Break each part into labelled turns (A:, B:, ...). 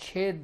A: 6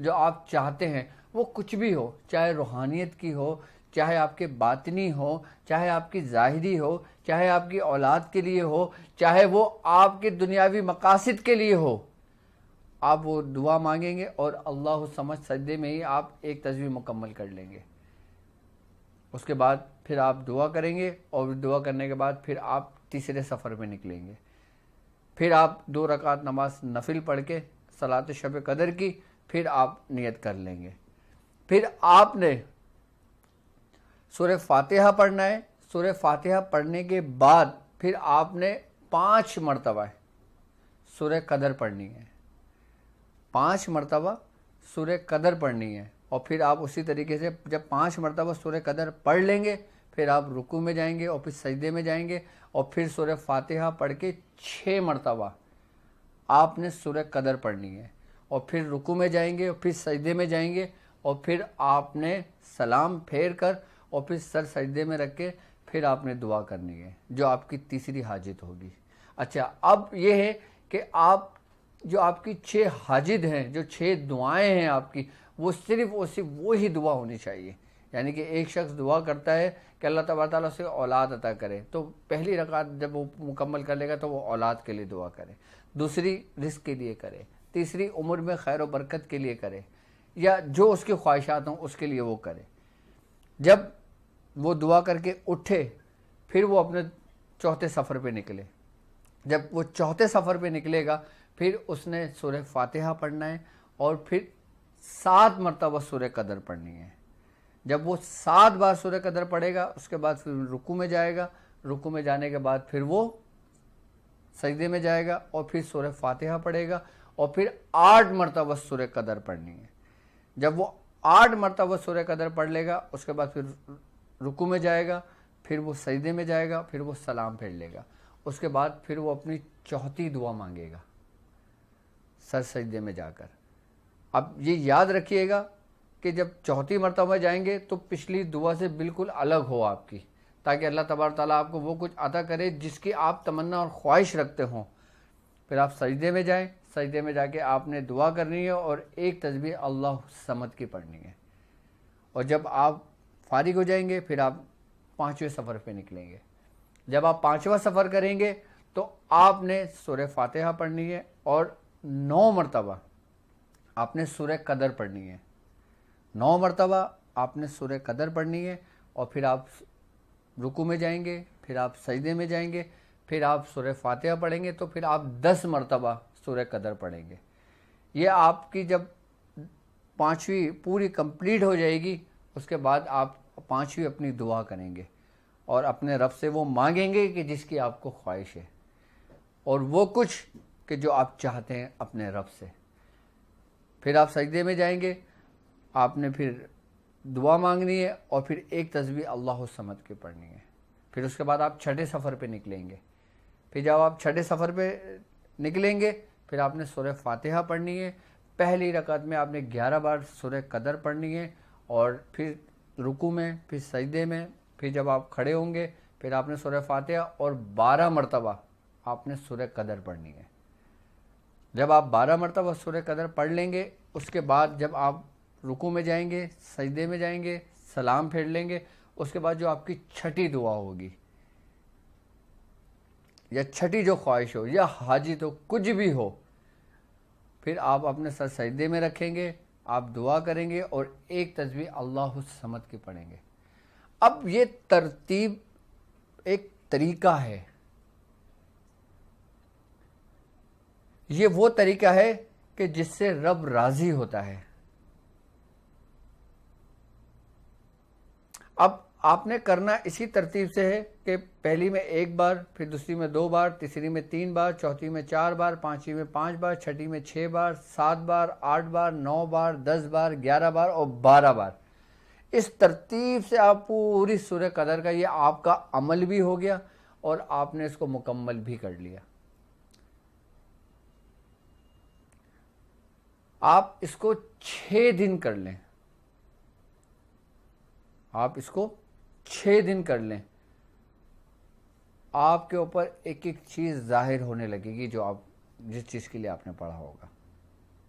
A: جو آپ چاہتے ہیں، وہ کچھ بھی ہو، چاہے روحانیت کی ہو، چاہے آپ کے باطنی ہو، چاہے آپ کی ظاہری ہو، چاہے آپ کی اولاد کے لیے ہو، چاہے وہ آپ کے دنیاوی مقاصد کے لیے ہو، آپ وہ دعا مانگیں گے اور اللہ سمجھ سجدے میں ہی آپ ایک تسبیح مکمل کر لیں گے۔ اس کے بعد پھر آپ دعا کریں گے، اور دعا کرنے کے بعد پھر آپ تیسرے سفر پہ نکلیں گے۔ پھر آپ 2 رکعت نماز نفل پڑھ کے صلاۃ شب قدر کی، پھر آپ نیت کر لیں گے۔ پھر آپ نے سورہ فاتحہ پڑھنا ہے۔ سورہ فاتحہ پڑھنے کے بعد پھر آپ نے 5 مرتبہ سورہ قدر پڑھنی ہے، 5 مرتبہ سورہ قدر پڑھنی ہے۔ اور پھر آپ اسی طریقے سے جب 5 مرتبہ سورہ قدر پڑھ لیں گے، پھر آپ رکوع میں جائیں گے اور پھر سجدے میں جائیں گے، اور پھر سورہ فاتحہ پڑھ کے 6 مرتبہ آپ نے سورہ قدر پڑھنی ہے، اور پھر رکوع میں جائیں گے اور پھر سجدے میں جائیں گے، اور پھر آپ نے سلام پھیر کر اور پھر سر سجدے میں رکھ کے پھر آپ نے دعا کرنی ہے، جو آپ کی تیسری حاجت ہوگی۔ اچھا، اب یہ ہے کہ جو آپ کی 6 حاجت ہیں، جو 6 دعائیں ہیں آپ کی، وہ صرف وہی دعا ہونی چاہیے۔ یعنی کہ ایک شخص دعا کرتا ہے کہ اللہ تبارک تعالیٰ اسے اولاد عطا کرے، تو پہلی رکعت جب وہ مکمل کر لے گا تو وہ اولاد کے لیے دعا کرے، دوسری رزق کے لیے کرے، تیسری عمر میں خیر و برکت کے لیے کرے، یا جو اس کی خواہشات ہوں اس کے لیے وہ کرے۔ جب وہ دعا کر کے اٹھے، پھر وہ اپنے چوتھے سفر پہ نکلے۔ جب وہ چوتھے سفر پہ نکلے گا، پھر اس نے سورہ فاتحہ پڑھنا ہے، اور پھر 7 مرتبہ سورہ قدر پڑھنی ہے۔ جب وہ 7 بار سورہ قدر پڑھے گا، اس کے بعد پھر رکوع میں جائے گا، رکوع میں جانے کے بعد پھر وہ سجدے میں جائے گا اور پھر سورہ فاتحہ پڑھے گا، اور پھر 8 مرتبہ سورہ قدر پڑھنی ہے۔ جب وہ 8 مرتبہ سورہ قدر پڑھ لے گا، اس کے بعد پھر رکوع میں جائے گا، پھر وہ سجدے میں جائے گا، پھر وہ سلام پھیر لے گا، اس کے بعد پھر وہ اپنی چوتھی دعا مانگے گا سر سجدے میں جا کر۔ اب یہ یاد رکھیے گا کہ جب چوتھی مرتبہ جائیں گے تو پچھلی دعا سے بالکل الگ ہو آپ کی، تاکہ اللہ تبارک تعالیٰ آپ کو وہ کچھ عطا کرے جس کی آپ تمنا اور خواہش رکھتے ہوں۔ پھر آپ سجدے میں جائیں، سجدے میں جا کے آپ نے دعا کرنی ہے اور ایک تسبیح اللہ صمد کی پڑھنی ہے، اور جب آپ فارغ ہو جائیں گے پھر آپ 5ویں سفر پہ نکلیں گے۔ جب آپ 5واں سفر کریں گے تو آپ نے سورہ فاتحہ پڑھنی ہے، اور 9 مرتبہ آپ نے سورہ قدر پڑھنی ہے، 9 مرتبہ آپ نے سورہ قدر پڑھنی ہے، اور پھر آپ رکوع میں جائیں گے، پھر آپ سجدے میں جائیں گے، پھر آپ سورہ فاتحہ پڑھیں گے، تو پھر آپ 10 مرتبہ سورہ قدر پڑھیں گے۔ یہ آپ کی جب 5ویں پوری کمپلیٹ ہو جائے گی، اس کے بعد آپ 5ویں اپنی دعا کریں گے اور اپنے رب سے وہ مانگیں گے کہ جس کی آپ کو خواہش ہے، اور وہ کچھ کہ جو آپ چاہتے ہیں اپنے رب سے۔ پھر آپ سجدے میں جائیں گے، آپ نے پھر دعا مانگنی ہے، اور پھر ایک تسبیح اللہ الصمد کی پڑھنی ہے۔ پھر اس کے بعد آپ 6ٹھے سفر پہ نکلیں گے۔ پھر جب آپ 6ٹھے سفر پہ نکلیں گے، پھر آپ نے سورہ فاتحہ پڑھنی ہے۔ پہلی رکعت میں آپ نے 11 بار سورہ قدر پڑھنی ہے، اور پھر رکوع میں، پھر سجدے میں، پھر جب آپ کھڑے ہوں گے پھر آپ نے سورہ فاتحہ اور 12 مرتبہ آپ نے سورہ قدر پڑھنی ہے۔ جب آپ 12 مرتبہ سورہ قدر پڑھ لیں گے، اس کے بعد جب آپ رکوع میں جائیں گے، سجدے میں جائیں گے، سلام پھیر لیں گے، اس کے بعد جو آپ کی 6ٹھی دعا ہوگی، یا 6ٹھی جو خواہش ہو یا حاجت ہو، کچھ بھی ہو، پھر آپ اپنے سر سجدے میں رکھیں گے، آپ دعا کریں گے اور ایک تسبیح اللہ الصمد کی پڑھیں گے۔ اب یہ ترتیب ایک طریقہ ہے، یہ وہ طریقہ ہے کہ جس سے رب راضی ہوتا ہے۔ اب آپ نے کرنا اسی ترتیب سے ہے کہ پہلی میں 1 بار، پھر دوسری میں 2 بار، تیسری میں 3 بار، چوتھی میں 4 بار، 5ویں میں 5 بار، 6ٹھی میں 6 بار، 7 بار، 8 بار، 9 بار، 10 بار، 11 بار اور 12 بار۔ اس ترتیب سے آپ پوری سورہ قدر کا، یہ آپ کا عمل بھی ہو گیا اور آپ نے اس کو مکمل بھی کر لیا۔ آپ اس کو 6 دن کر لیں، آپ اس کو 6 دن کر لیں، آپ کے اوپر ایک ایک چیز ظاہر ہونے لگے گی جو آپ جس چیز کے لیے آپ نے پڑھا ہوگا۔